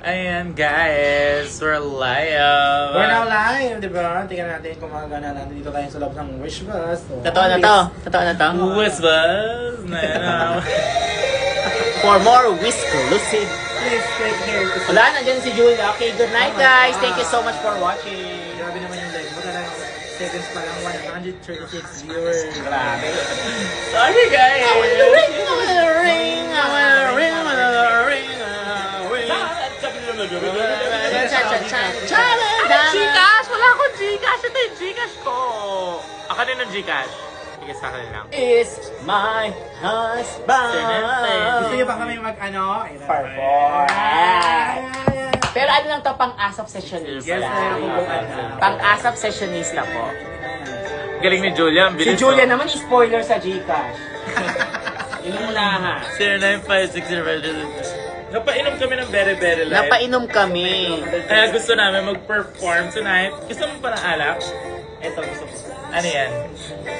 Ayan guys, we're live. We're now live, di ba? Tingnan natin kung magana natin dito tayo sa loob ng Wish Bus. Totoo na to. Totoo na to. Wish Bus. For more Whisclusive. Please click here to see. Wala, nandiyan si Julia. Okay, good night guys. Thank you so much for watching. Grabe naman yung live. Magana seconds pa lang, 136 viewers. Grabe. Sorry guys. I wanna ring, I wanna ring, I wanna ring, I wanna ring. Gcash! Wala akong Gcash! Ito yung Gcash ko! Ako din ng Gcash. Sige sa akin lang. Is my husband. Gusto niyo pa kami mag-ano? Perform. Pero ano lang to, pang-asap sessionista. Yes, Pang-asap sessionista po. Galing ni Julia. Ang Si bilis Julia ko. naman, spoiler sa Gcash. Yun ang unahan. 0956 Napainom kami ng very live. Napainom kami. Kaya gusto namin mag-perform tonight. Gusto mo pa ng alak? Ito, gusto ko. Ano yan?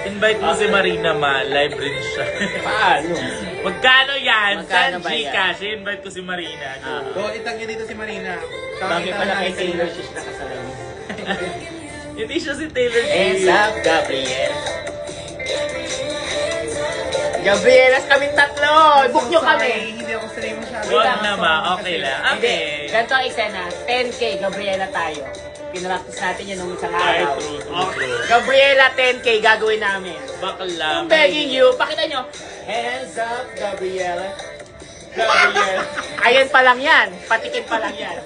Invite mo si Marina ma. Live rin siya. Paano? Magkano yan? Magkano Sa ba yan? Gcash. I-invite ko si Marina. Go, itag niyo dito si Marina. Bakit pala kay Taylor Swift nakasalan? Hindi siya si Taylor Hands Swift. up, Gabriel. Gabrielas kaming tatlo! Book nyo kami! Hindi ako sanay masyado. Huwag naman. Okay lang. Hindi, Okay. ganito ang eksena. 10K, Gabriela tayo. Pinractice natin yun nung isang Ay, araw. true. Gabriela, 10K gagawin namin. Bakla. I'm begging you, pakita nyo. Hands up, Gabriela. Gabriela. Ayan pa lang yan. Patikim pa lang yan.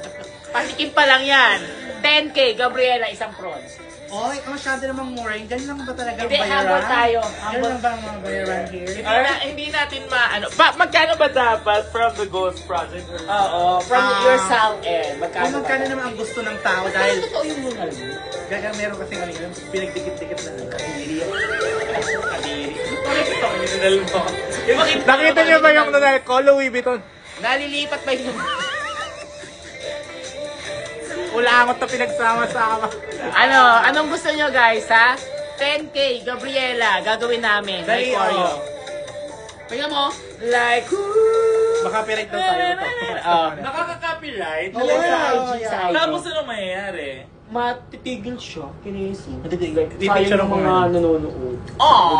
Patikim pa lang yan. 10K, Gabriela, isang prawns. Oy, masyado namang mooring. Ganun lang ba talaga ang Hindi, bayaran? humble tayo. Ganun lang ba ang mga bayaran here? Hindi natin maano. Magkano ba dapat from the Ghost Project? Oo, from your sound end. Kung magkano naman ang gusto ng tao dahil Totoo yung lungal mo. gagang meron kasi ano yun, pinagdikit-dikit na kadiri. Nakita niyo ba yung nanay ko, Louis Vuitton? Nalilipat pa yung... Ulangot na pinagsama-sama. Anong gusto nyo guys, ha? 10K, Gabriela, gagawin namin. Dali, Like for you. oh. Tingnan mo. Like, Makapiright daw tayo ito. Nakaka-copyright? Oo, sa IG, sa IG. Tapos ano mangyayari? Matitigil siya, kinesin. Pipicture Sayang mo mga nga. nanonood. Aww!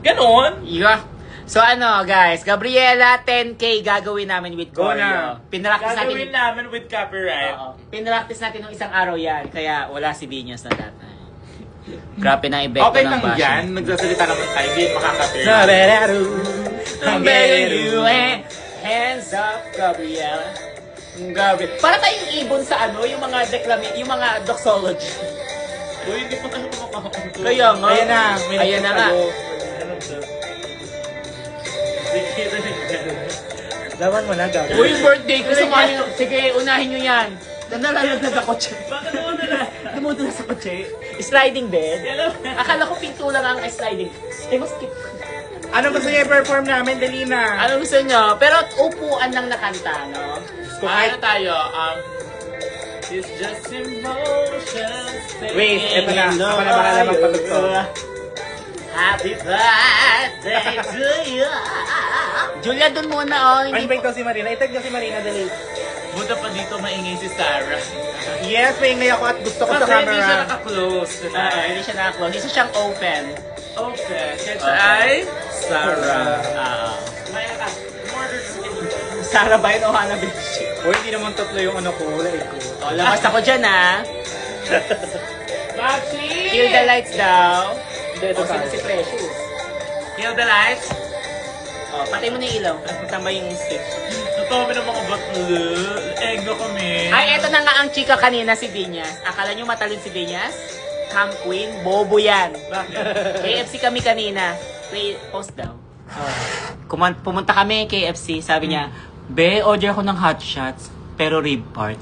Ganon? Yeah. So guys, Gabriela, 10K gagawin namin with Go Corio. na. Pinractice Gagawin natin. namin with copyright. Oo. Pinractice natin nung isang araw yan. Kaya wala si Vinyas na data. Grabe na epekto Okay ng lang bashing. yan. Nagsasalita naman tayo. Hindi makaka-copyright. I'm begging you, hands up, Gabriela. Gabriel. Para tayong ibon sa yung mga yung mga doxology. Uy, hindi pa tayo makakakontrol. Kaya nga. Ayan na. Ayan na nga. Ano to? Lawan mo na, gagawin. Uy, birthday ko. Sumali. Sige, unahin nyo yan. Nalalag sa kotse. Bakit mo na? Dumudula sa kotse. Sliding bed. Akala ko pinto lang ang sliding. Skip. Ano gusto niya i-perform namin? Dali na. Ano gusto nyo? Pero upuan lang nakanta, no? Ano tayo? It's just emotions. Wait, eto na. Ako na bahala magpatugtog. Happy birthday to you. Julia, dun muna, Ay, invite ko si Marina. Itag niyo si Marina, dali. Buta pa dito maingay si Sarah. Yes, maingay ako at gusto ko sa Kasi hindi siya camera. naka-close. Hindi siya naka-close. Isa siyang open. Okay. Kasi Okay. ay Sarah. Maya ka. Sarah ba yun o Hanabi? O, hindi naman tatlo yung ano ko. Like ko. O, labas ako dyan, ha? Maxi! Kill the lights daw. Hindi, ito O, sino tayo. si Precious? Kill the lights. O, patay mo na yung ilaw. Tambay yung stick. Totoo ng mga batlo. Eggo kami. Ay, eto na nga ang chika kanina, si Vinyas. Akala nyo matalin si Vinyas? Camp Queen, bobo yan. KFC kami kanina. Play, post daw. Pumunta kami KFC, sabi niya, Be, order ako ng hot shots, pero rib part.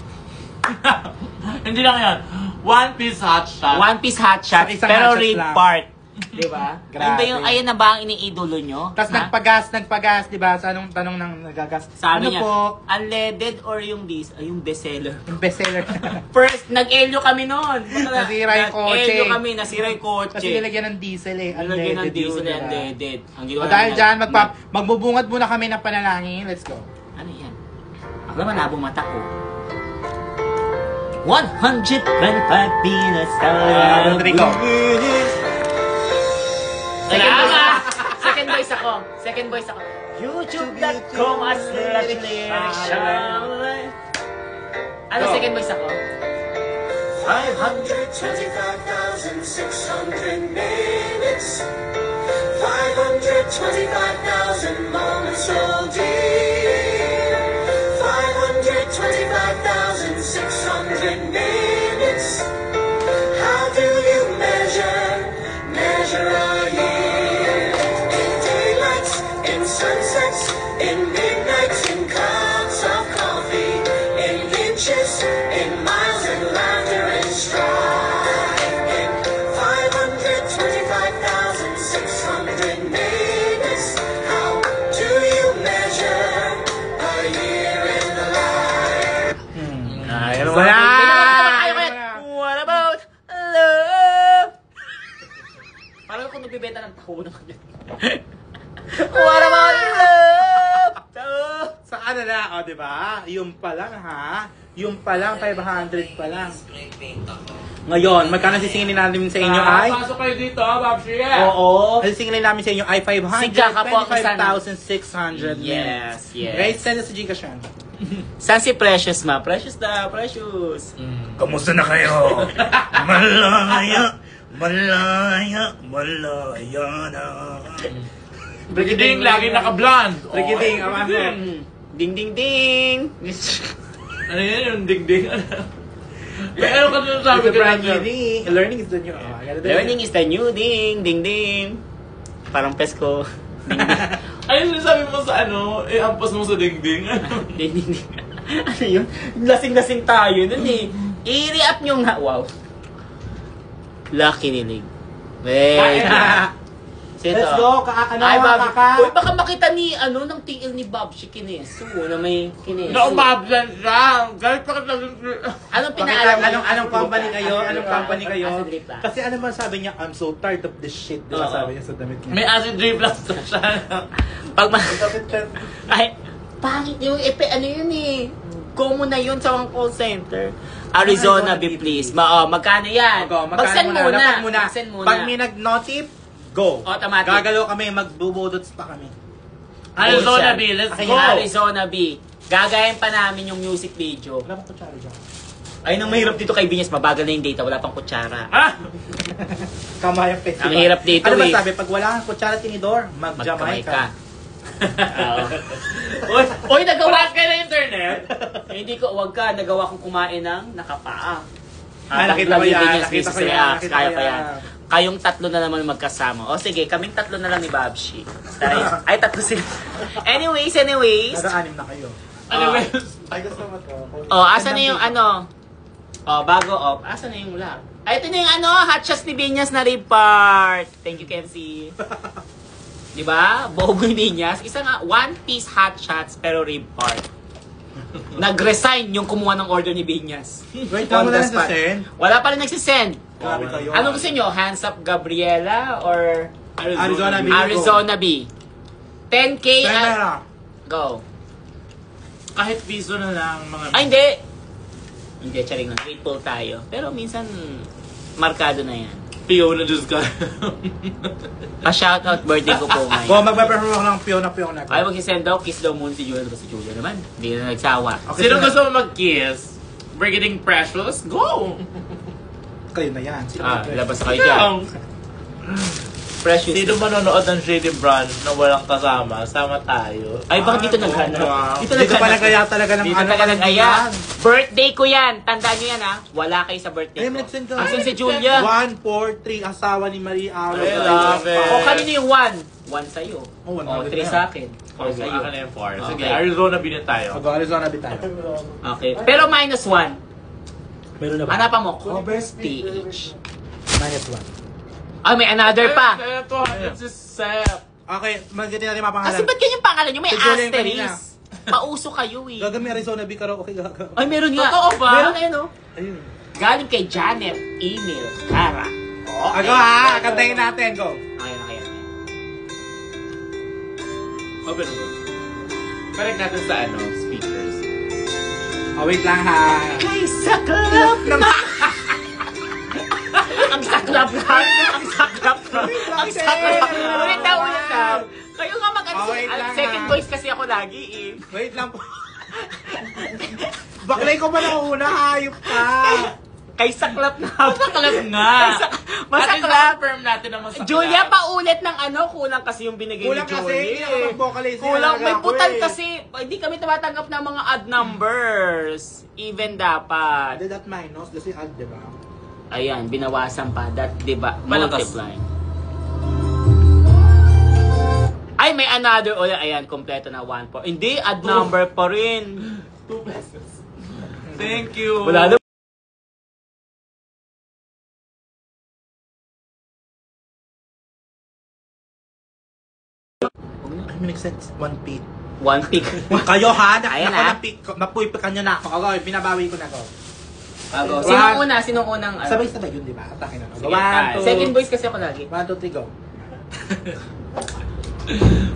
Hindi lang yan. One piece hot shot. One piece hot shots, Isang pero hot shots rib lang. part. Di ba? Grabe. Ayun na ba ang iniidolo nyo? Tapos Ha? nagpagas, di ba? Sa anong tanong ng nagagas? Sabi ano niya, po? unleaded or yung yung bestseller? Yung bestseller. First, nag-elyo kami noon. Nasira yung kotse. Nag-elyo kami, nasira yung kotse. Kasi nilagyan ng diesel eh. Nilagyan ng Unleaded diesel yun, and diba? unleaded. Ang O ginawa dahil namin- dyan, magbubungad muna kami ng panalangin. Let's go. Ano yan? Ako naman nabong mata ko. 125 peanuts. Rodrigo. Second voice ako. Second voice ako. YouTube.com/lyrics. Ano second voice ako? 525,600 minutes, 525,000 moments so deep, 525,600 minutes. How do you measure a year? In daylights, in sunsets, in midnights, in cups of coffee, in inches, in miles, in laughter and strife. In 525,600 minutes, how do you measure a year in the life? Ay, ano Wala! ba? What about love? Parang ako nagbibenta ng taho naman yun. What about love? Sa ano na, o, di ba? Yung pa lang, ha? Yung pa lang, 500 pa lang. Ngayon, magkano sisingilin namin sa inyo ay? Pasok kayo dito, Babshi. Oo. Sisingilin namin sa inyo ay Siga ka po ako sana. 525,600 Yes, yes. Guys, send us a Gcash yan. Saan si Precious ma? Precious na, Precious. Kamusta na kayo? Malaya, malaya, malaya na. Brigading, lagi naka-blonde. Brigading, awan mo. Ding ding ding. Ano yan yung ding-ding? May ano ka dun sabi It's a ka brand na? new thing. Learning is the new. Oh, I gotta do it. Learning is the new ding ding ding. Parang pesko. Ayun yung sabi mo sa ano, ampas mo sa ding-ding. Ding ding ding. Ano yun? Lasing-lasing tayo nun eh. I-re-up nyo nga. Wow. Lucky nilig. Wait. Let's go. Ano, Ay, Bob. kaka? Uy, baka makita ni, ng TL ni Bob si Kinesu na may Kinesu. Naumablan siya. Galit pa kita. Anong pinaalam mo? Anong company kayo? Anong company kayo? Acid reflux. Kasi ano man sabi niya, I'm so tired of this shit. Diba Oo. sabi niya sa damit niya? May acid reflux na siya. Pag ay, pangit yung ano yun eh. Common na yun sa mga call center. Arizona B, please. Magkano yan? Mag-send muna. Mag-send muna. Pag may nag-notif, go. Automatic. Gagalaw kami, magbubudots pa kami. Arizona B, let's Okay, go. Arizona B. Gagayin pa namin yung music video. Wala pa kutsara dyan. Ay, nang mahirap dito kay Binyas, mabagal na yung data, wala pang kutsara. Ah! Kamayang festival. Ang hirap dito ano ba eh. sabi? Pag wala kang kutsara tinidor, Magkamay mag-Jamaica. ka. Oo. Uy, nagawa wala kayo na internet? Hindi ko, wag ka, nagawa kong kumain ng nakapaa. Nakita ko yan, nakita ko yan, nakita Kaya ko pa yan. yan. Kayong tatlo na naman magkasama. O sige, kaming tatlo na lang ni Babshi. Ay, tatlo sila. Anyways. Nag-anim na kayo. Anyways. Ay, gusto mo to. Oh, asa na yung bago off. Asa na yung lap? Ay, ito na yung hot shots ni Binyas na rib part. Thank you, Kenzie. Diba? Bobo ni Binyas. Isang one piece hot shots pero rib part. Nag-resign yung kumuha ng order ni Binyas. Wait, On tama the na spot. nagsisend? Wala pa rin nagsisend. Grabe kayo. Ano gusto nyo? Hands up Gabriela or Arizona B. Arizona B? 10K Send at... na. Go. Kahit piso na lang mga... Ay, hindi. Hindi, charing lang. Grateful tayo. Pero minsan, markado na yan. Pio na Diyos ka. Pa-shoutout birthday ko po ngayon. Kung magpe-perform ako ng piyo na. Ay, mag-send daw. Kiss daw muna si Julia. Si Julia naman. Hindi na nagsawa. Okay, Sino so- gusto mo mag-kiss? Brigading Precious? Go! Kayo na yan. Sino Ah, mag- labas na kayo dyan. Precious. Sino manonood ng Shady Brand na walang kasama? Sama tayo. Ay, bakit dito naghanap? wow. Dito Hindi ka pa nag-aya talaga ng Dito talaga nag-aya. Birthday ko yan. Tandaan nyo yan ha. Wala kayo sa birthday Ay, ko. nag-send ka. Asan si Julia? 1, 4, 3, asawa ni Marie Aro. I love it. O, kanino yung 1? 1 sa'yo. Oh, 1 O, 3 sa akin. 4 sa'yo. Ako na yung 4. Sige, Okay. Arizona bin tayo. Mag-Arizona din tayo. Okay. Pero minus 1. Meron na ba? Hanapan mo. Oh, best TH. -1. Ay, may another pa. Kaya to, it's a sep. Okay, magiging natin mga pangalan. Kasi ba't ganyan pangalan nyo? May Si Julian kanina. asterisk. Pauso kayo eh. Gaga may Arizona Bicaro. Okay, gaga. Ay, meron nga. Totoo ba? Meron ayun oh. Ayun. Galing kay Janet Emil Cara. Ako ha, kantayin natin. Go. Okay. Open mo. Connect natin sa speakers. Oh, wait lang ha. Kay saklap na. Ang saklap lang. Ang saklap lang. Ang saklap. Ulit na. Kayo nga Oh, wait lang, second ha. voice kasi ako lagi eh. Wait lang po. Baklay ko ba nauna? Hayop ka. Kay saklap na. Masaklap nga. Masaklap. Confirm natin na masaklap. Julia, paulit ng kulang kasi yung binigay Kulang ni kasi, Julie. hindi ako mag-vocalize. Kulang, may Ako putal eh. kasi. Hindi kami tumatanggap ng mga odd numbers. Even dapat. Hindi, that minus, kasi add, di ba? Ayan, binawasan pa. That, di ba? Malakas. Multiply. Ay, may another. O, ayan, kompleto na 1 po. Hindi, odd number pa rin. 2 pesos. Thank you. Wala na. Ay, may nag-sense. 1 peak. 1 pick. Kayo ha? Ayan, Ako ha? na peak. Napuipikan nyo na ako. Okay, binabawi ko na ako. Sinong una? Sinong unang? Sabay-sabay yun, di ba? Atake na ako. Sige, second voice kasi ako lagi. 1, 2, 3, go.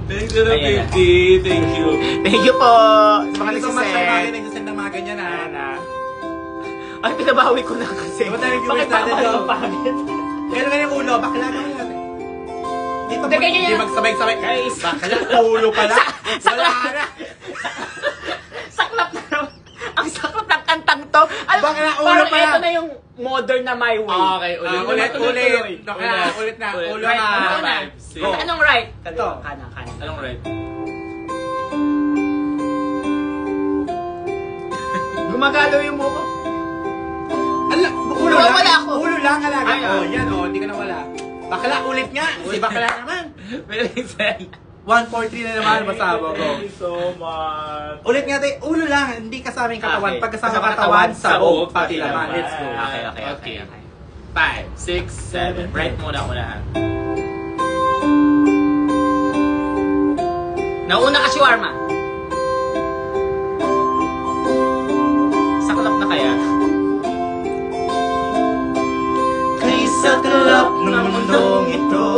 Thank you, Ayan. Pinky. Thank you. Thank you po. Sa mga Thank you so much sa mga nagsisend. nagsisend ng mga ganyan ha. Ayan na. Ay, pinabawi ko na kasi. Diba tayo yung Bakit viewers natin, tama no? yung pangit? Kaya naman yung ulo, bakla na yun. Dito Hindi, ganyan hindi yan. magsabay-sabay. Guys. Bakla, ulo pala. Wala na. Saklap na naman. Ang saklap ng kantang to. Alam, Bakla, ulo parang pala. ito na yung modern na my way. Okay, ulit. Ulit. Tuloy. Ulit na. Ulo Right, na. ano na? 5, 6. Go. Anong right? Ito. Kanan. Anong right? Gumagalaw yung mukha. Ala, ulo Wala lang. ako. Ulo lang alaga. Ay, Oh, yan oh, hindi ka na wala. Bakla ulit nga. Si bakla naman. Pinag-send. 1, 4, 3 na naman. Masama ko. Thank you so much. Ulit nga tayo, ulo lang. Hindi kasama yung katawan. Okay. Pag kasama Kasama katawan, katawan, sabog, pati laman. Let's go. Okay. 5, 6, 7. Right muna ako na. Nauna ka, shawarma. Saklap na kaya? Kay saklap ng mundong ito,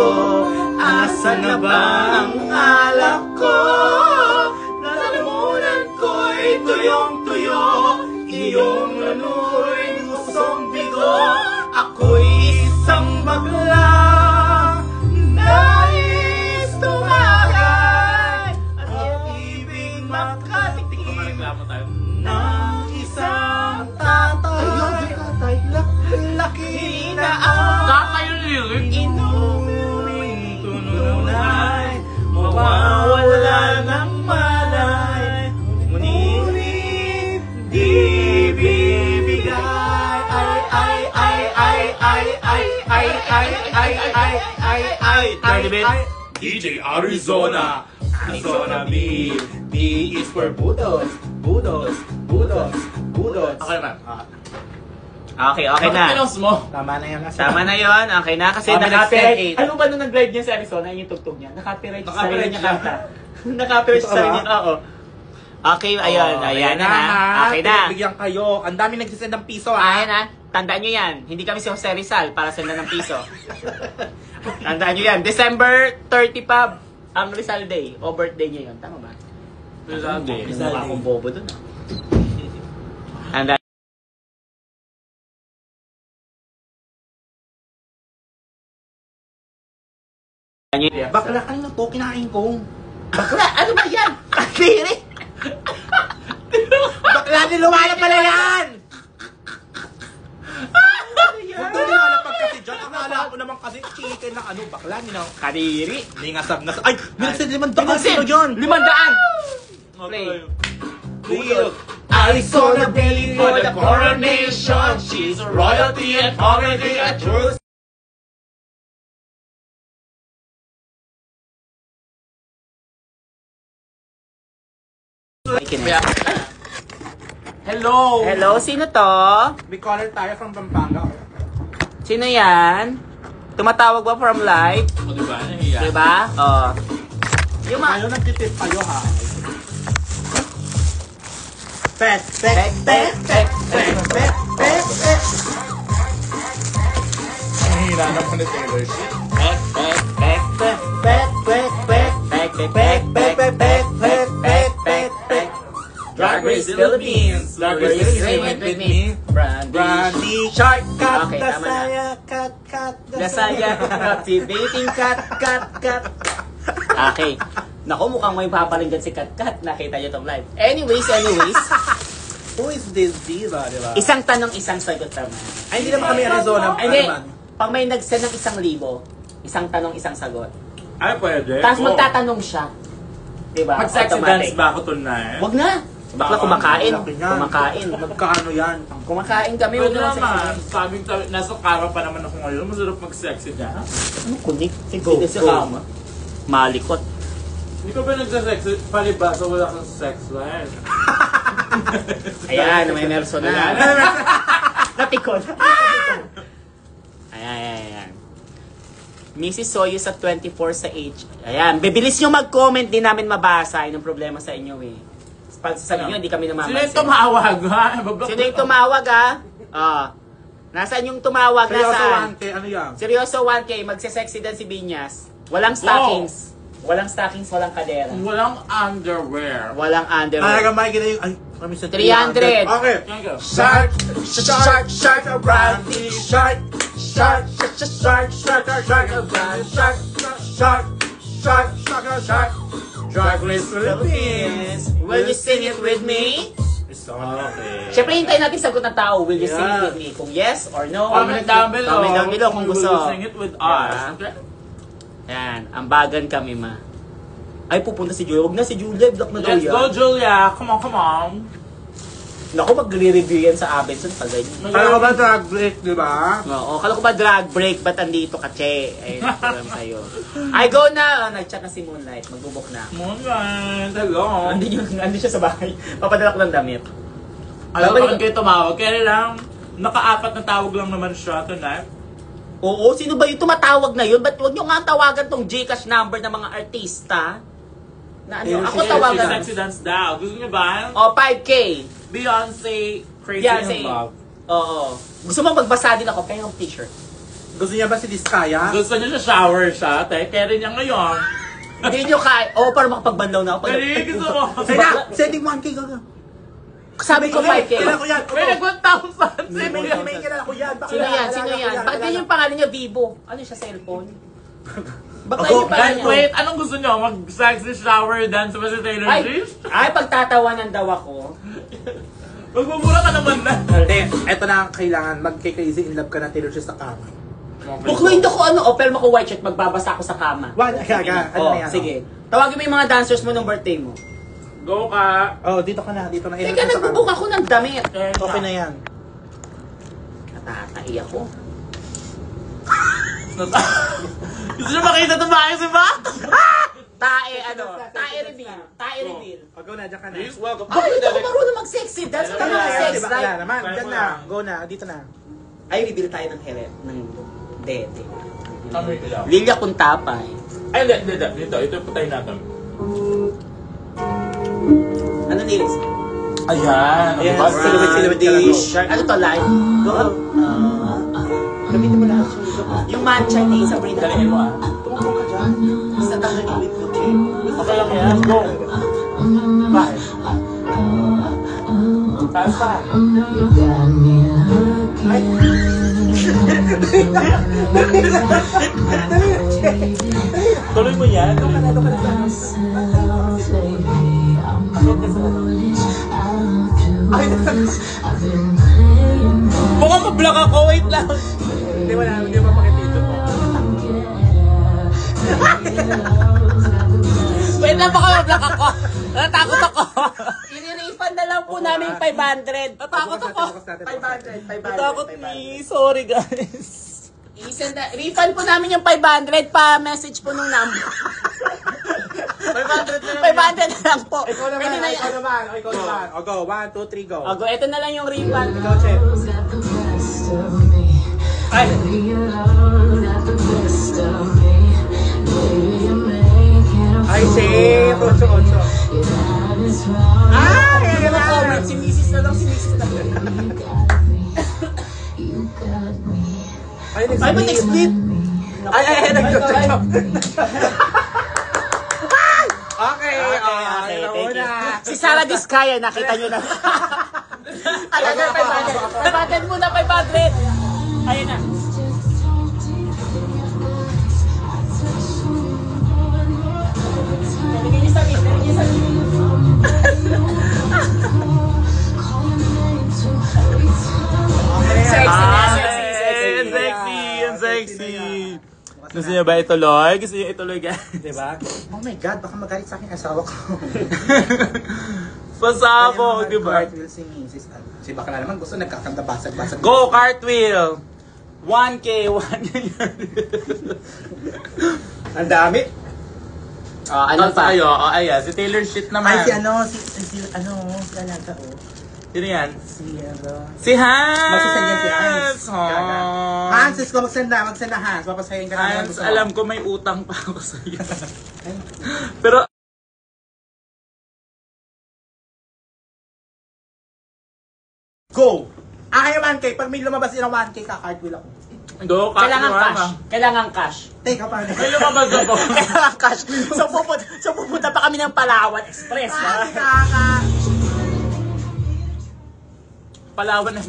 asa na ba ang alak ko? Lalamunan ko'y tuyong-tuyo, iyong lano'y gustong bigo. Ako'y isang bakla, nais tumagay, at ibig makatikim Reklamo tayo. ng isang tatay. Laki na ang Kaka yung lyric. inumin tunay, mawawala ng malay, ngunit di bibigay. DJ Arizona, Arizona B. B is for budos. Okay naman. Okay na. Pinost mo. Tama na yan. Tama na yon. Okay na. Kasi Oh, may naka-copyright. nag-send Ano ba nung nag-live niya sa Arizona? Yung tugtog niya? Naka-copyright sa sarili Naka-copyright niya siya. kanta. Naka-copyright sa sarili niya. Oo. Okay, ayun. Ayan na. Okay na. Bigyan kayo. Ang dami nagsisend ng piso ha. Ayan na. Tandaan nyo yan. Hindi kami si Jose Rizal para senda ng piso. Tandaan nyo yan. December 30 pa ang Rizal Day. O birthday niya yun. Tama ba? Rizal Mukha akong bobo dun. Tandaan nyo yan. Bakla ka na to, kinain ko. Bakla! Ano ba yan? Kadiri! Bakla ni Luwala pala yan! Huwag daw nilalapag kasi dyan. Akala ko naman kasi chicken na ano, bakla ni na. Kadiri! Hindi nga sab na. Ay! Minsan 500 sino yun? 500! Play. Real. Arizona Belly for the coronation. She's royalty and poverty at truth. Hello! Hello, sino to? We call her tayo from Pampanga. Sino yan? Tumatawag ba from live? O, diba? Nahiya. Diba? Oo. Yung mga... Ayaw nagtitip kayo ha. Pet, pet, pet, pet, pet, pet, pet, pet. Nahihila naman ni Taylor Swift. Pek, pek, pek, pek, pek, pek, pek, pek, pek, pek, pek, pek, pek, pek, pek, pek, pek. Drag Race Philippines. Drag Race Philippines with me. Brandy, shark, cut, Okay, tama na. dasaya, cut, cut, Dasaya, captivating, cut, cut, cut. Okay. Naku, mukhang may paparinggan si Kat Kat. Nakita niyo tong live. Anyways. Who is this diva, di ba? Isang tanong, isang sagot naman. Ay, hindi naman kami Arizona. Ay, hindi. Ano man? Pag may nag-send ng 1,000, isang tanong, isang sagot. Ay, pwede. Tapos Oo. magtatanong siya. Diba? Mag-sexy Automatic. dance ba ako tonight? Wag na. Bakla kumakain. Laki niyan. Kumakain. Magkano yan? Kumakain kami. Huwag Pwede naman naman. sexy. Sabing nasa kama pa naman ako ngayon. Masarap mag-sexy dance. Ano kunik? Go, Sexy go. sa kama. Malikot. Hindi ka ba nagsasexy? Palibasa, wala kang sex life. Ayan, may merso na. Ayan. Natikot. Ayan. Mrs. Soyo sa 24 sa H. Ayan, bibilis nyo mag-comment, di namin mabasa. Yun ang problema sa inyo eh. Pag sasabihin nyo, hindi kami Sino yung namamansin. tumawag, ha? Sino yung tumawag, ha? Nasaan yung tumawag? Seryoso, Nasaan? 1K, ano yan? Seryoso, 1K. Magse-sexy dan si Binyas. Walang stockings. Walang stockings, walang kadera. Walang underwear. Walang underwear. Talaga makikita yung, ay, kami sa 300. Okay. Thank you. Shark, shark, shark, brandy, shark, shark, shark, shark, shark, shark, brandy, shark, shark, shark, shark, shark, Drag Race Philippines. Will you sing it with me? Okay. Siyempre, hintayin natin sagot ng tao. Will you sing it Yeah. with me? Kung yes or no. Comment down below. Comment down below kung Will gusto. you sing it with us? Yeah. Okay? Yan, ambagan kami ma. Ay, pupunta si Julia. Huwag na si Julia. Block na daw Let's yan. go, Julia. Come on, come on. Naku, magre-review yan sa Abenson pag ganyan. Kaya ko ba drag break, di ba? Oo, kala ko ba drag break? Ba't andito ka, che? Ayun, program sa'yo. Ay, go na! Oh, nag-chat na si Moonlight. Magbubok na. Moonlight, hello. Andi siya sa bahay. Papadala ko ng damit. Alam ko kayo tumawag. Kaya lang, naka-4 na tawag lang naman siya tonight. Oo, sino ba yung tumatawag na yun? Ba't huwag nyo nga tawagan tong Gcash number ng mga artista? Na ano, ako tawagan. Sexy dance daw. Gusto niyo ba? O, 5K. Beyonce, Crazy Beyonce. in Love. Oo. Gusto mo magbasa din ako, kaya yung t-shirt. Gusto niya ba si Diskaya? Gusto niyo sa shower siya, te. Kaya rin niya ngayon. Hindi nyo kaya. Oo, para makapagbandaw na ako. Kaya gusto mo. Say na! Sending 1K gaga. Sabi ko 5K. Kilala ko yan. May nag-1,000. May kilala ko yan. Sino yan? Sino yan? Bakit ganyan yung pangalan niya, Vivo? Ano siya, cellphone? Bakit Ako, yung pangalan Guys, niya? wait. Anong gusto niyo? Mag-sexy shower dance ba si Taylor Ay, Swift? ay, pagtatawanan daw ako. Magmumura ka naman na. Hindi, eto na ang kailangan. Mag-crazy in love ka na Taylor Swift sa kama. Kung hindi ko ano, pero ako white shirt, magbabasa ako sa kama. Wala, gaga. Ano Oh, na yan? sige. Tawagin mo yung mga dancers mo ng birthday mo. Go ka. Oh, dito ka na. Dito na. Teka, nagbubook ako ng damit. Okay na yan. Natatai ako. Gusto niyo makita itong bahay si Mac? Tae, ano? Tae reveal. Tae reveal. Go na, dyan ka na. Please welcome. Ay, hindi ako marunong mag-sexy dance. Wala Ayan, naman Ayan, sex diba? life. Ayan naman. Try Dyan mo na. lang. Go na. Dito na. Ay, reveal tayo ng heret. Ng dete. Kami ilaw. Lilia Kuntapay. Ay, hindi. Dito. Ito yung putay natin. Ano nilis? Ayan. Ayan, Diba? silhouette ka lang, go. Ano to, live? Go. Gamitin mo lahat yung mancha ni Sabrina. Galingan mo ah. Tumulong ka dyan. Sa tangan yung with okay? Okay lang yan. Go. Bakit? Taas pa. Tuloy mo yan. Doon ka na sa Baka ma-block ako. Wait lang. Hindi mo na. Hindi mo makikita to. Wait lang, baka ma-block ako. Natakot ako. I-refund na lang po namin yung 500. Natakot ako. 500. Natakot ni. Sorry guys. I-send na, refund po namin yung 500 pa message po nung number. 500 na 500 na lang po. Ikaw naman. Pwede na yan. Ikaw naman. Ikaw naman. O, go. 1, 2, 3, go. O, go, ito na lang yung refund. Ikaw, Chef. Ay! Ay, shit! 8-8. Ah! Hindi mo comment, si Mrs. na lang, si Mrs. na lang. Ay, Ay, ba next beat? Ay, nag-joke. Okay, Okay, thank you. una. Si Sarah Diskaya, nakita nyo na. Talaga, 500. 500 muna, 500. Ayun na. Nalagay niyo sa mic, nalagay niyo sa mic. Sexy na, sexy, sexy. Ang sexy, ang sexy. Gusto niyo ba ituloy? Gusto niyo ituloy, guys? Diba? Oh my God, baka magalit sa akin asawa ko. Pasa ako, di ba? Cartwheel si Mrs. Si Bakla naman gusto nagkakanta basag-basag. Go, cartwheel! 1K, 1K. Ang dami. Ano Ano pa? tayo? Oh, ayan, si Taylor Swift naman. Ay, si Alaga, Sino yan? Si Si Hans! Magsisend yan si Hans. Oh. Hans, ko magsenda na Hans. Papasahin ka naman. Hans, alam ko may utang pa ako sa iyo. Pero, Go! Ay, 1K. Pag may lumabas ilang 1K, ka-cartwheel ako. go, Kailangan cash. Kailangan cash. Teka, paano? May lumabas ako. Kailangan cash. So pupunta pa kami ng Palawan Express. Ah, Ha? kaka. Palawan na.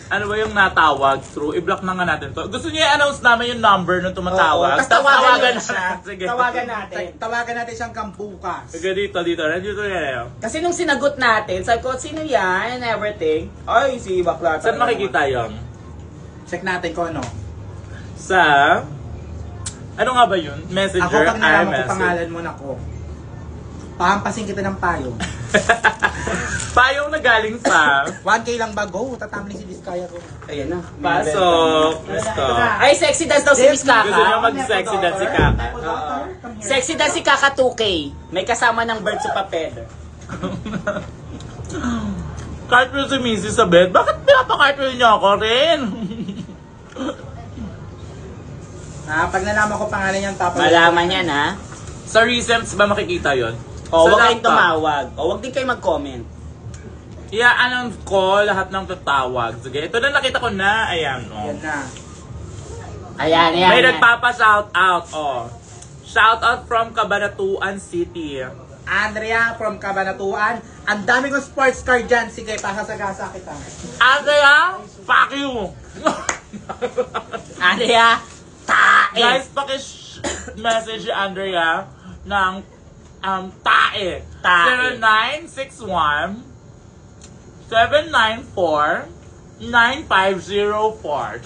Ano ba yung natawag? True, i-block na nga natin to. Gusto niyo i-announce namin yung number nung tumatawag? Oo, tapos tawagan na siya. Sige. Tawagan natin. Tawagan natin siyang kambukas. Sige, dito. Nandito yan. Kasi nung sinagot natin, sabi ko, sino yan and everything? Ay, si Bakla. Saan makikita yun? Check natin kung ano. Sa... Ano nga ba yun? Messenger? Ako pag nalaman ko iMessage. pangalan mo na ko, pahampasin kita ng payong. Payong na galing sa... 1K lang ba? Go! Tatamling si Diskaya ko. Ayan na. Pasok. Let's go. Ay, sexy dance daw si Miss Gusto niyo Kaka. mag-sexy dance si Kaka? Sexy dance si Kaka 2K. May kasama ng birds sa papel. Cartwheel si Missy sa bed? Bakit pinapa-cartwheel niyo ako rin? Pag nalaman ko pangalan niyan, tapos... Malaman yan, ha? Sa recents ba makikita yon? O, Sa huwag kayong laptop. tumawag. O, huwag din kayo mag-comment. I-announce ko lahat ng tatawag. Sige, ito na nakita ko na. Ayan, oh. Yan na. Ayan, ayan. May ayan. nagpapa-shout out, oh. Shout out from Cabanatuan City. Andrea from Cabanatuan. Ang dami kong sports car dyan. Sige, pasasagasa kita. Andrea, fuck you! Andrea, tae. Guys, paki-message si Andrea ng tae. Tae. 0961 794 9504.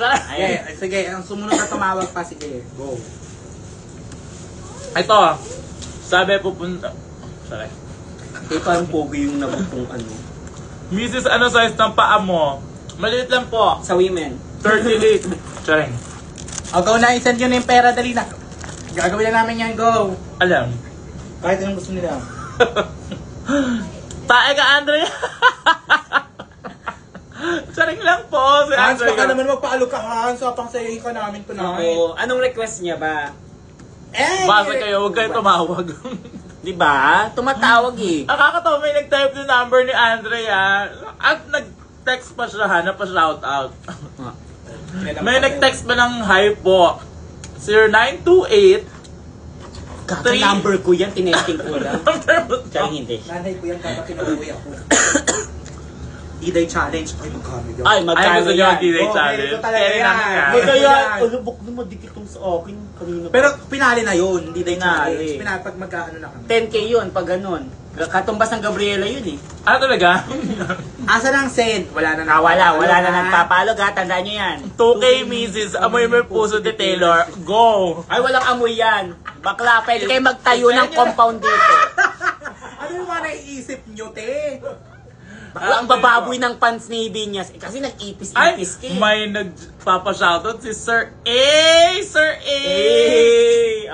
Sige, ang sumunod na tumawag pa. Sige, go. Ito, sabi pupunta. Sorry. Eh, parang pogi yung nabutong ano. Mrs. ano size ng paa mo? Maliit lang po. Sa women. 38. Charing. O, go na. I-send yun na yung pera. Dali na. Gagawin na namin yan. Go. Alam. Kahit anong gusto nila. Tae ka, Andrea. Charing lang po. Si Hans, baka Andrea. naman magpaalok ka, Hans. So, pangsayahin ka namin tonight. Oo. Anong request niya ba? Eh! Basta kayo, huwag kayo tumawag. Di ba? Tumatawag eh. Nakakatawa, may nag-type yung number ni Andrea. At nag-text pa siya, hanap pa shoutout. May nag-text pa ng hi po. 0928 Kaka number ko yan, tinesting ko lang. Tsaka hindi. Nanay ko yan, kaka pinauwi ako. D-Day challenge. Ay, magkano yun? Ay, Ay, magkano gusto nyo yan? mag-delay Okay, challenge? ito talaga Kaya yan. namin yan. May Kaya, yan. alubok na madikit tong sa akin. Kanina Pero pinali na yun, D-Day Pinali. challenge. Pinali pag magkaano na kami. 10K yun, pag ganun. Katumbas ng Gabriela yun eh. Ano talaga? Asa na ang send? Wala na Wala na nagpapalog ha, tandaan nyo yan. 2K Mrs. Amoy may puso de Taylor. Go! Ay, walang amoy yan. Bakla, pwede kayo magtayo ng compound dito. Ano yung mga naiisip nyo, te? Bakla, ang bababoy ng pants ni Vinyas. Eh, kasi Ay, nag-ipis-ipis ka eh. may nagpapa-shoutout si Sir A! Sir A! Eh,